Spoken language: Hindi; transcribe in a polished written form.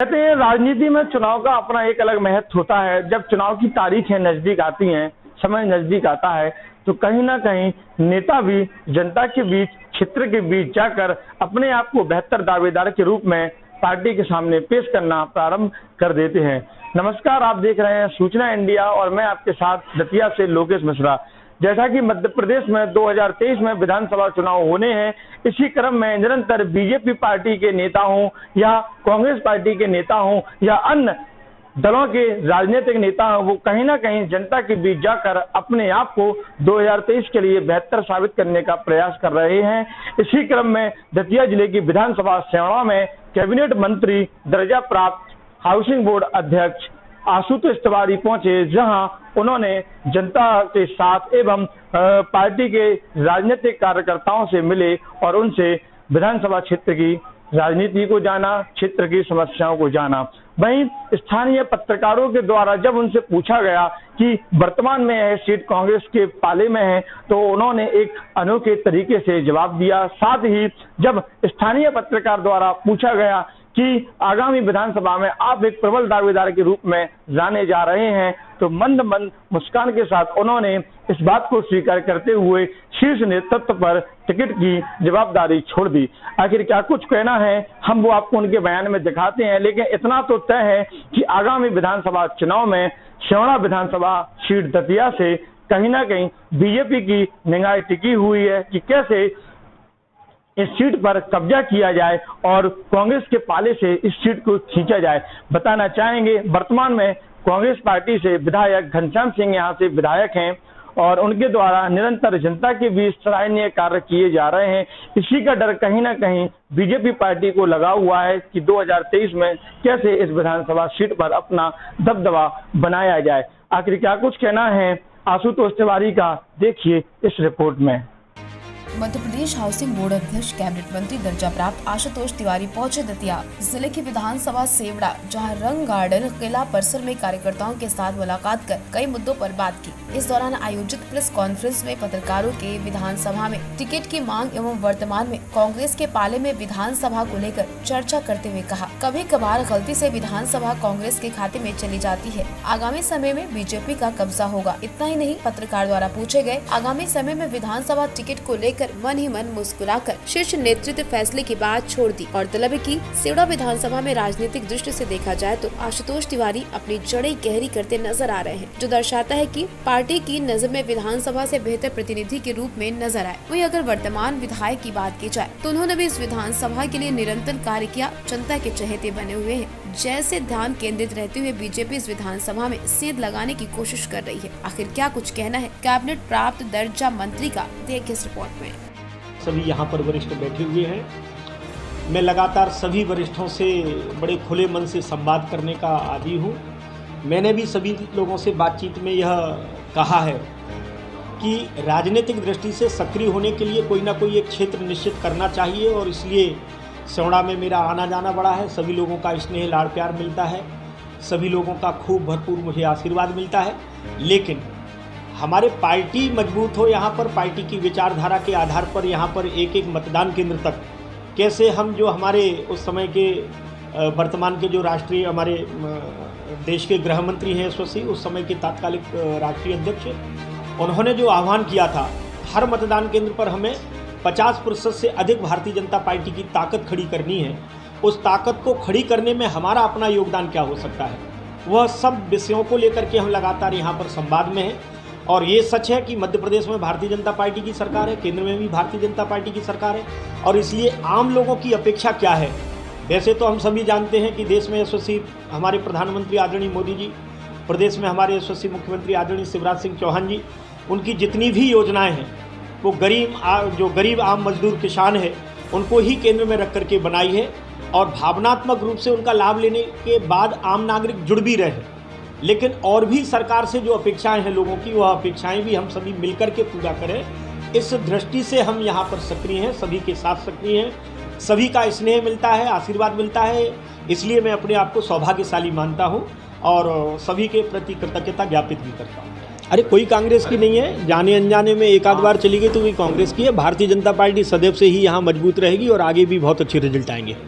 कहते हैं राजनीति में चुनाव का अपना एक अलग महत्व होता है। जब चुनाव की तारीखें नजदीक आती हैं, समय नजदीक आता है, तो कहीं ना कहीं नेता भी जनता के बीच, क्षेत्र के बीच जाकर अपने आप को बेहतर दावेदार के रूप में पार्टी के सामने पेश करना प्रारंभ कर देते हैं। नमस्कार, आप देख रहे हैं सूचना इंडिया और मैं आपके साथ दतिया से लोकेश मिश्रा। जैसा कि मध्य प्रदेश में 2023 में विधानसभा चुनाव होने हैं, इसी क्रम में निरंतर बीजेपी पार्टी के नेता हों या कांग्रेस पार्टी के नेता हों या अन्य दलों के राजनीतिक नेता हों, वो कहीं ना कहीं जनता के बीच जाकर अपने आप को 2023 के लिए बेहतर साबित करने का प्रयास कर रहे हैं। इसी क्रम में दतिया जिले की विधानसभा सेवड़ा में कैबिनेट मंत्री दर्जा प्राप्त हाउसिंग बोर्ड अध्यक्ष आशुतोष तिवारी पहुंचे, जहां उन्होंने जनता के साथ एवं पार्टी के राजनीतिक कार्यकर्ताओं से मिले और उनसे विधानसभा क्षेत्र की राजनीति को जाना, क्षेत्र की समस्याओं को जाना। वहीं स्थानीय पत्रकारों के द्वारा जब उनसे पूछा गया कि वर्तमान में यह सीट कांग्रेस के पाले में है, तो उन्होंने एक अनोखे तरीके से जवाब दिया। साथ ही जब स्थानीय पत्रकार द्वारा पूछा गया कि आगामी विधानसभा में आप एक प्रबल दावेदार के रूप में जाने जा रहे हैं, तो मंद मंद मुस्कान के साथ उन्होंने इस बात को स्वीकार करते हुए शीर्ष नेतृत्व पर टिकट की जवाबदारी छोड़ दी। आखिर क्या कुछ कहना है, हम वो आपको उनके बयान में दिखाते हैं, लेकिन इतना तो तय है कि आगामी विधानसभा चुनाव में सेवड़ा विधानसभा सीट दतिया से कहीं ना कहीं बीजेपी की निगाह टिकी हुई है कि कैसे इस सीट पर कब्जा किया जाए और कांग्रेस के पाले से इस सीट को खींचा जाए। बताना चाहेंगे, वर्तमान में कांग्रेस पार्टी से विधायक घनश्याम सिंह यहाँ से विधायक हैं और उनके द्वारा निरंतर जनता के बीच सराहनीय कार्य किए जा रहे हैं। इसी का डर कहीं ना कहीं बीजेपी पार्टी को लगा हुआ है कि 2023 में कैसे इस विधानसभा सीट पर अपना दबदबा बनाया जाए। आखिर क्या कुछ कहना है आशुतोष तिवारी का, देखिए इस रिपोर्ट में। मध्य प्रदेश हाउसिंग बोर्ड अध्यक्ष कैबिनेट मंत्री दर्जा प्राप्त आशुतोष तिवारी पहुंचे दतिया जिले की विधानसभा सेवड़ा, जहां रंग गार्डन किला परिसर में कार्यकर्ताओं के साथ मुलाकात कर कई मुद्दों पर बात की। इस दौरान आयोजित प्रेस कॉन्फ्रेंस में पत्रकारों के विधानसभा में टिकट की मांग एवं वर्तमान में कांग्रेस के पाले में विधानसभा को लेकर चर्चा करते हुए कहा, कभी कभार गलती से विधानसभा कांग्रेस के खाते में चली जाती है। आगामी समय में बीजेपी का कब्जा होगा। इतना ही नहीं, पत्रकार द्वारा पूछे गए आगामी समय में विधानसभा टिकट को लेकर मन ही मन मुस्कुराकर शीर्ष नेतृत्व फैसले की बात छोड़ दी और तलब की सेवड़ा विधानसभा में राजनीतिक दृष्टि से देखा जाए तो आशुतोष तिवारी अपनी जड़ें गहरी करते नजर आ रहे हैं, जो दर्शाता है कि पार्टी की नजर में विधानसभा से बेहतर प्रतिनिधि के रूप में नजर आए। वहीं अगर वर्तमान विधायक की बात की जाए तो उन्होंने भी इस विधानसभा के लिए निरंतर कार्य किया, जनता के चहेते बने हुए हैं। जैसे ध्यान केंद्रित रहते हुए बीजेपी इस विधानसभा में सेंध लगाने की कोशिश कर रही है। आखिर क्या कुछ कहना है कैबिनेट प्राप्त दर्जा मंत्री का, देखिए इस रिपोर्ट में। सभी यहाँ पर वरिष्ठ बैठे हुए हैं। मैं लगातार सभी वरिष्ठों से बड़े खुले मन से संवाद करने का आदी हूँ। मैंने भी सभी लोगों से बातचीत में यह कहा है कि राजनीतिक दृष्टि से सक्रिय होने के लिए कोई ना कोई एक क्षेत्र निश्चित करना चाहिए और इसलिए सेवड़ा में मेरा आना जाना बड़ा है। सभी लोगों का स्नेह लाड़ प्यार मिलता है, सभी लोगों का खूब भरपूर मुझे आशीर्वाद मिलता है। लेकिन हमारे पार्टी मजबूत हो, यहाँ पर पार्टी की विचारधारा के आधार पर यहाँ पर एक एक मतदान केंद्र तक कैसे हम जो हमारे उस समय के वर्तमान के जो राष्ट्रीय हमारे देश के गृह मंत्री हैं यशस्वी, उस समय के तात्कालिक राष्ट्रीय अध्यक्ष, उन्होंने जो आह्वान किया था हर मतदान केंद्र पर हमें 50% से अधिक भारतीय जनता पार्टी की ताकत खड़ी करनी है। उस ताकत को खड़ी करने में हमारा अपना योगदान क्या हो सकता है, वह सब विषयों को लेकर के हम लगातार यहाँ पर संवाद में हैं। और ये सच है कि मध्य प्रदेश में भारतीय जनता पार्टी की सरकार है, केंद्र में भी भारतीय जनता पार्टी की सरकार है और इसलिए आम लोगों की अपेक्षा क्या है। वैसे तो हम सभी जानते हैं कि देश में यशस्वी हमारे प्रधानमंत्री आदरणीय मोदी जी, प्रदेश में हमारे यशस्वी मुख्यमंत्री आदरणीय शिवराज सिंह चौहान जी, उनकी जितनी भी योजनाएं हैं वो गरीब आम मजदूर किसान है उनको ही केंद्र में रख करके बनाई है और भावनात्मक रूप से उनका लाभ लेने के बाद आम नागरिक जुड़ भी रहे। लेकिन और भी सरकार से जो अपेक्षाएं हैं लोगों की, वह अपेक्षाएं भी हम सभी मिलकर के पूरा करें। इस दृष्टि से हम यहाँ पर सक्रिय हैं, सभी के साथ सक्रिय हैं, सभी का स्नेह मिलता है, आशीर्वाद मिलता है। इसलिए मैं अपने आप को सौभाग्यशाली मानता हूँ और सभी के प्रति कृतज्ञता ज्ञापित भी करता हूँ। अरे कोई कांग्रेस की नहीं है, जाने अनजाने में एक आध बार चली गई तो वही कांग्रेस की है। भारतीय जनता पार्टी सदैव से ही यहाँ मजबूत रहेगी और आगे भी बहुत अच्छे रिजल्ट आएंगे।